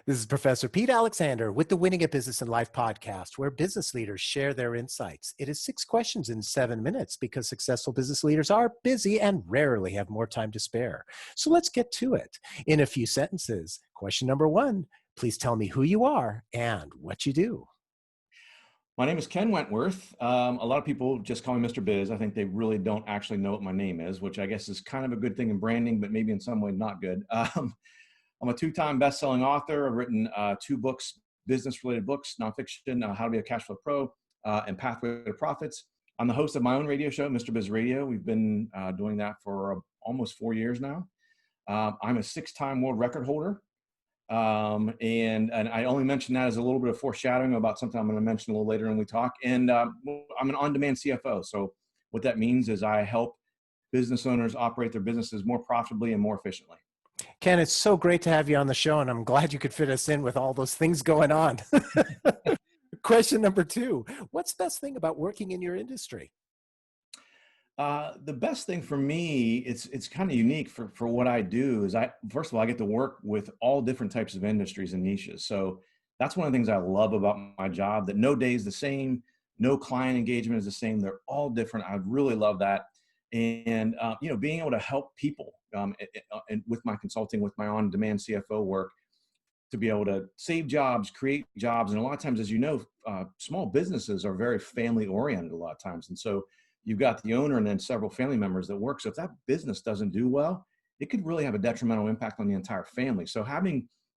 This is Professor Pete Alexander with the Winning at Business and Life podcast, where business leaders share their insights. It is 6 questions in 7 minutes because successful business leaders are busy and rarely have more time to spare. So let's get to it. In a few sentences, question number 1, please tell me who you are and what you do. My name is Ken Wentworth. A lot of people just call me Mr. Biz. I think they really don't actually know what my name is, which I guess is kind of a good thing in branding, but maybe in some way not good. I'm a 2-time best-selling author. I've written 2 books, business-related books, nonfiction, How to Be a Cash Flow Pro, and Pathway to Profits. I'm the host of my own radio show, Mr. Biz Radio. We've been doing that for almost 4 years now. I'm a 6-time world record holder. And I only mention that as a little bit of foreshadowing about something I'm going to mention a little later when we talk. And I'm an on-demand CFO. So what that means is I help business owners operate their businesses more profitably and more efficiently. Ken, it's so great to have you on the show, and I'm glad you could fit us in with all those things going on. Question number 2, what's the best thing about working in your industry? The best thing for me, it's kind of unique for what I do is first of all, I get to work with all different types of industries and niches. So that's one of the things I love about my job, that no day is the same, no client engagement is the same. They're all different. I really love that. And, being able to help people and with my consulting, with my on-demand CFO work, to be able to save jobs, create jobs. And a lot of times, as you know, small businesses are very family oriented a lot of times. And so you've got the owner and then several family members that work. So if that business doesn't do well, it could really have a detrimental impact on the entire family. So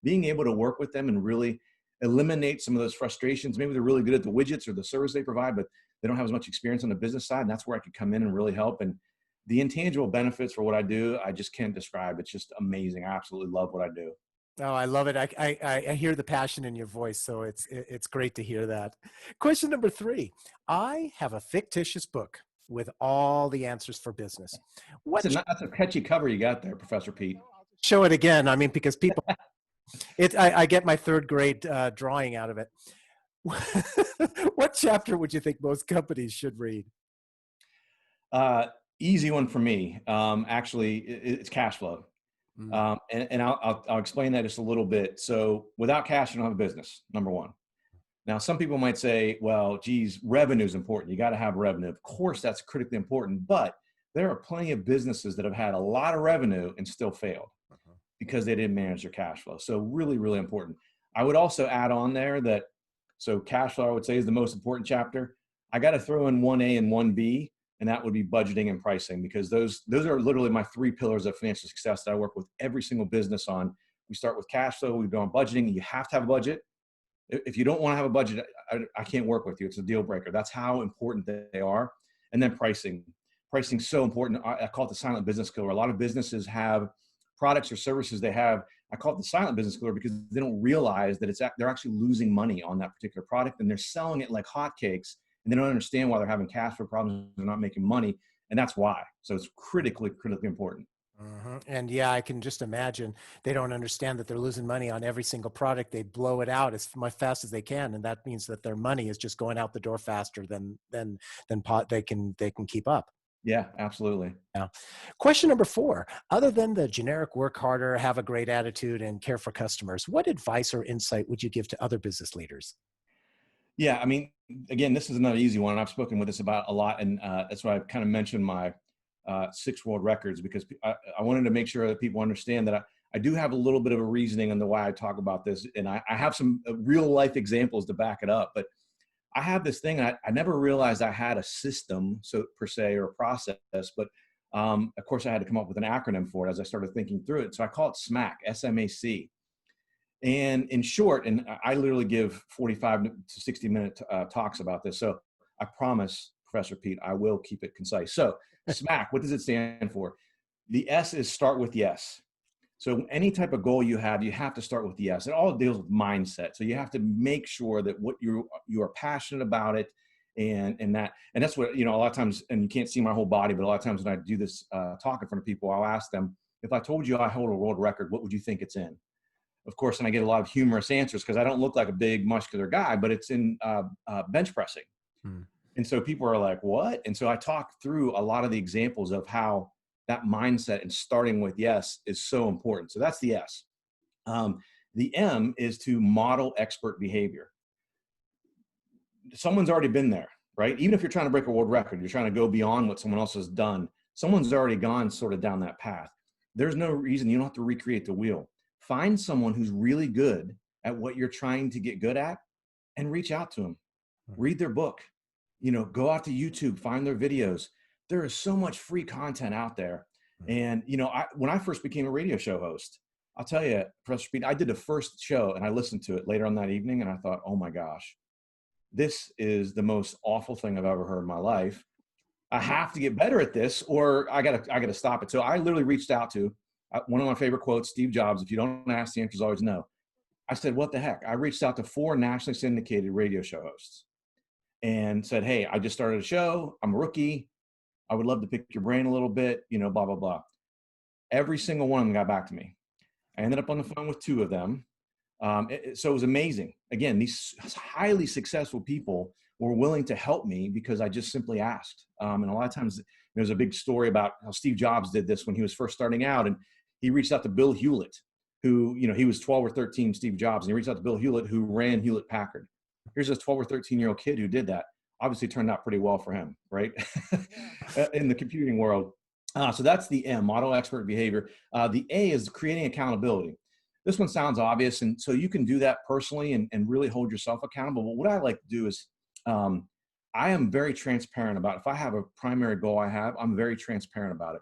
being able to work with them and really eliminate some of those frustrations. Maybe they're really good at the widgets or the service they provide, but they don't have as much experience on the business side. And that's where I could come in and really help. And the intangible benefits for what I do, I just can't describe. It's just amazing. I absolutely love what I do. Oh, I love it. I hear the passion in your voice, so it's great to hear that. Question number 3, I have a fictitious book with all the answers for business. That's a catchy cover you got there, Professor Pete. Show it again. I mean, because people, I get my 3rd grade drawing out of it. What chapter would you think most companies should read? Easy one for me. Actually, it's cash flow. And I'll explain that just a little bit. So without cash, you don't have a business, number 1. Now, some people might say, well, geez, revenue is important. You got to have revenue. Of course, that's critically important. But there are plenty of businesses that have had a lot of revenue and still failed because they didn't manage their cash flow. So really, really important. I would also add on there that, so cash flow, I would say, is the most important chapter. I got to throw in 1A and 1B, and that would be budgeting and pricing, because those are literally my 3 pillars of financial success that I work with every single business on. We start with cash flow, we go on budgeting. You have to have a budget. If you don't want to have a budget, I can't work with you. It's a deal breaker. That's how important they are. And then pricing. Pricing's so important. I call it the silent business killer. A lot of businesses have products or services I call it the silent business killer, because they don't realize that they're actually losing money on that particular product, and they're selling it like hotcakes, and they don't understand why they're having cash flow problems. They're not making money, and that's why. So it's critically important. And yeah, I can just imagine they don't understand that they're losing money on every single product. They blow it out as fast as they can, and that means that their money is just going out the door faster than they can keep up. Yeah, absolutely. Yeah. Question number 4, other than the generic work harder, have a great attitude, and care for customers, what advice or insight would you give to other business leaders? Yeah, I mean, again, this is another easy one. I've spoken with this about a lot, and that's why I kind of mentioned my 6 world records, because I wanted to make sure that people understand that I do have a little bit of a reasoning on the why I talk about this, and I have some real life examples to back it up. But I have this thing, I never realized I had a system, so per se, or a process, but of course I had to come up with an acronym for it as I started thinking through it. So I call it SMAC, S-M-A-C. And in short, and I literally give 45 to 60-minute talks about this. So I promise, Professor Pete, I will keep it concise. So SMAC, what does it stand for? The S is start with yes. So any type of goal you have to start with yes. It all deals with mindset. So you have to make sure that what you are passionate about it, and that's what, a lot of times, and you can't see my whole body, but a lot of times when I do this talk in front of people, I'll ask them, if I told you I hold a world record, what would you think it's in? Of course, and I get a lot of humorous answers because I don't look like a big muscular guy, but it's in bench pressing. And so people are like, what? And so I talk through a lot of the examples of how that mindset and starting with yes is so important. So that's the S. The M is to model expert behavior. Someone's already been there, right? Even if you're trying to break a world record, you're trying to go beyond what someone else has done. Someone's already gone sort of down that path. There's no reason you don't have to recreate the wheel. Find someone who's really good at what you're trying to get good at and reach out to them. Read their book, go out to YouTube, find their videos. There is so much free content out there. And, when I first became a radio show host, I'll tell you, Professor Speed, I did the first show and I listened to it later on that evening and I thought, oh my gosh, this is the most awful thing I've ever heard in my life. I have to get better at this or I gotta stop it. So I literally reached out to one of my favorite quotes, Steve Jobs, if you don't ask, the answer is always no. I said, what the heck? I reached out to 4 nationally syndicated radio show hosts and said, hey, I just started a show. I'm a rookie. I would love to pick your brain a little bit, blah, blah, blah. Every single one of them got back to me. I ended up on the phone with 2 of them. So it was amazing. Again, these highly successful people were willing to help me because I just simply asked. And a lot of times there's a big story about how Steve Jobs did this when he was first starting out. And he reached out to Bill Hewlett, who, he was 12 or 13, Steve Jobs, and he reached out to Bill Hewlett, who ran Hewlett Packard. Here's this 12 or 13-year-old kid who did that. Obviously turned out pretty well for him, right? In the computing world. So that's the M, model expert behavior. The A is creating accountability. This one sounds obvious, and so you can do that personally and really hold yourself accountable. But what I like to do is I am very transparent about it. If I have a primary goal I'm very transparent about it.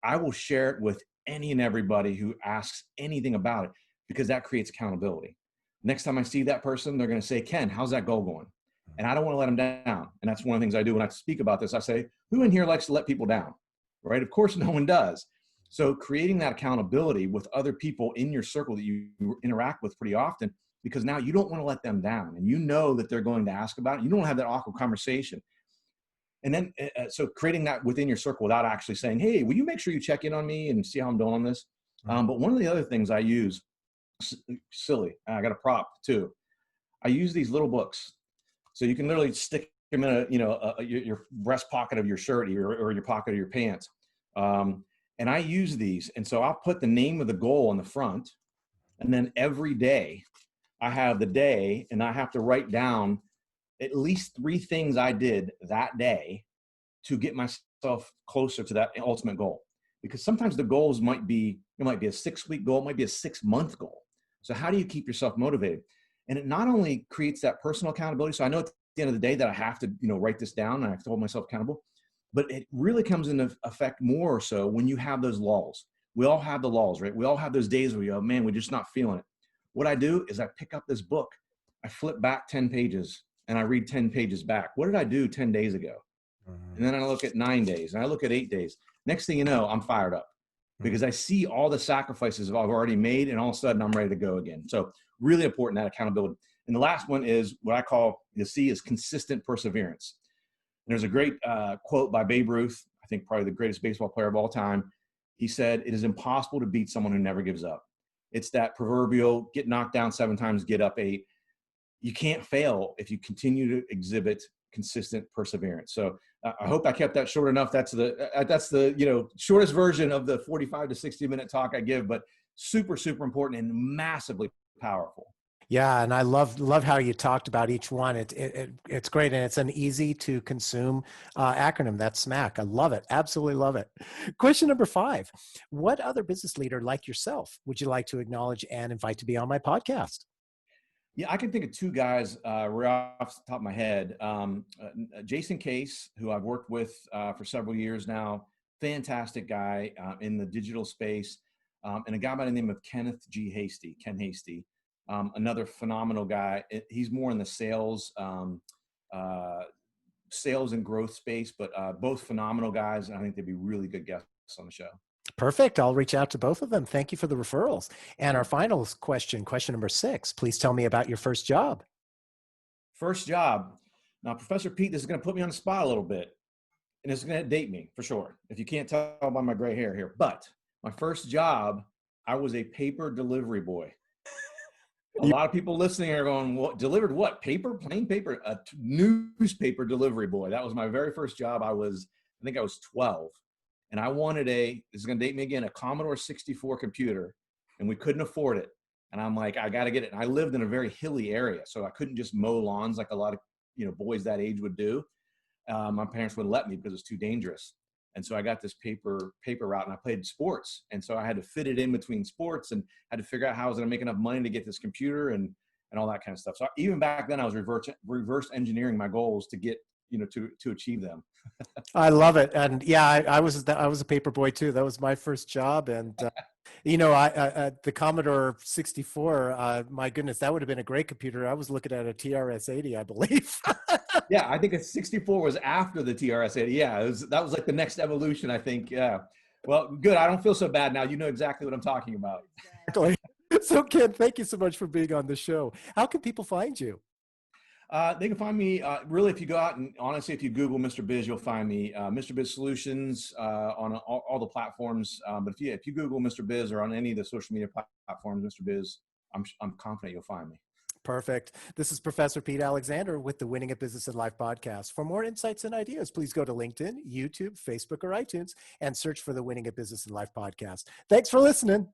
I will share it with any and everybody who asks anything about it because that creates accountability. Next time I see that person, they're going to say, Ken, how's that goal going? And I don't want to let them down. And that's one of the things I do when I speak about this. I say, who in here likes to let people down? Right? Of course, no one does. So creating that accountability with other people in your circle that you interact with pretty often, because now you don't want to let them down and you know that they're going to ask about it. You don't have that awkward conversation. And then, so creating that within your circle without actually saying, hey, will you make sure you check in on me and see how I'm doing on this? But one of the other things I use, silly, I got a prop too. I use these little books. So you can literally stick them in your breast pocket of your shirt or your pocket of your pants. And I use these. And so I'll put the name of the goal on the front. And then every day I have the day and I have to write down at least 3 things I did that day to get myself closer to that ultimate goal. Because sometimes the goals might be a 6-week goal, it might be a 6-month goal. So how do you keep yourself motivated? And it not only creates that personal accountability. So I know at the end of the day that I have to, write this down and I have to hold myself accountable, but it really comes into effect more so when you have those lulls. We all have the lulls, right? We all have those days where you go, man, we're just not feeling it. What I do is I pick up this book, I flip back 10 pages and I read 10 pages back. What did I do 10 days ago? And then I look at 9 days and I look at 8 days. Next thing you know, I'm fired up because I see all the sacrifices I've already made and all of a sudden I'm ready to go again. So really important, that accountability. And the last one is what I call, the C is consistent perseverance. And there's a great quote by Babe Ruth, I think probably the greatest baseball player of all time. He said, it is impossible to beat someone who never gives up. It's that proverbial get knocked down 7 times, get up 8. You can't fail if you continue to exhibit consistent perseverance. So I hope I kept that short enough. That's the shortest version of the 45 to 60 minute talk I give, but super, super important and massively powerful. Yeah, and I love how you talked about each one. It's great, and it's an easy to consume acronym. That's SMAC'd. I love it. Absolutely love it. Question number 5: what other business leader like yourself would you like to acknowledge and invite to be on my podcast? Yeah, I can think of 2 guys right off the top of my head. Jason Case, who I've worked with for several years now, fantastic guy in the digital space, and a guy by the name of Ken Hasty. Another phenomenal guy. He's more in the sales and growth space, but both phenomenal guys. And I think they'd be really good guests on the show. Perfect. I'll reach out to both of them. Thank you for the referrals. And our final question number 6, please tell me about your first job. First job. Now, Professor Pete, this is going to put me on the spot a little bit, and it's going to date me for sure, if you can't tell by my gray hair here. But my first job, I was a paper delivery boy. A lot of people listening are going, what, delivered what? Paper? Plain paper? A newspaper delivery boy. That was my very first job. I think I was 12. And I wanted this is going to date me again, a Commodore 64 computer. And we couldn't afford it. And I'm like, I got to get it. And I lived in a very hilly area, so I couldn't just mow lawns like a lot of, boys that age would do. My parents wouldn't let me because it was too dangerous. And so I got this paper route, and I played sports. And so I had to fit it in between sports and had to figure out how I was going to make enough money to get this computer and all that kind of stuff. So even back then I was reverse engineering my goals to get, to achieve them. I love it. And yeah, I was a paper boy too. That was my first job. And, the Commodore 64, my goodness, that would have been a great computer. I was looking at a TRS-80, I believe. Yeah, I think a 64 was after the TRS-80. Yeah, that was like the next evolution, I think. Yeah. Well, good. I don't feel so bad now. You know exactly what I'm talking about. Exactly. So, Ken, thank you so much for being on the show. How can people find you? They can find me, really, if you go out and honestly, if you Google Mr. Biz, you'll find me. Mr. Biz Solutions on all the platforms. But if you Google Mr. Biz or on any of the social media platforms, Mr. Biz, I'm confident you'll find me. Perfect. This is Professor Pete Alexander with the Winning at Business and Life podcast. For more insights and ideas, please go to LinkedIn, YouTube, Facebook, or iTunes and search for the Winning at Business and Life podcast. Thanks for listening.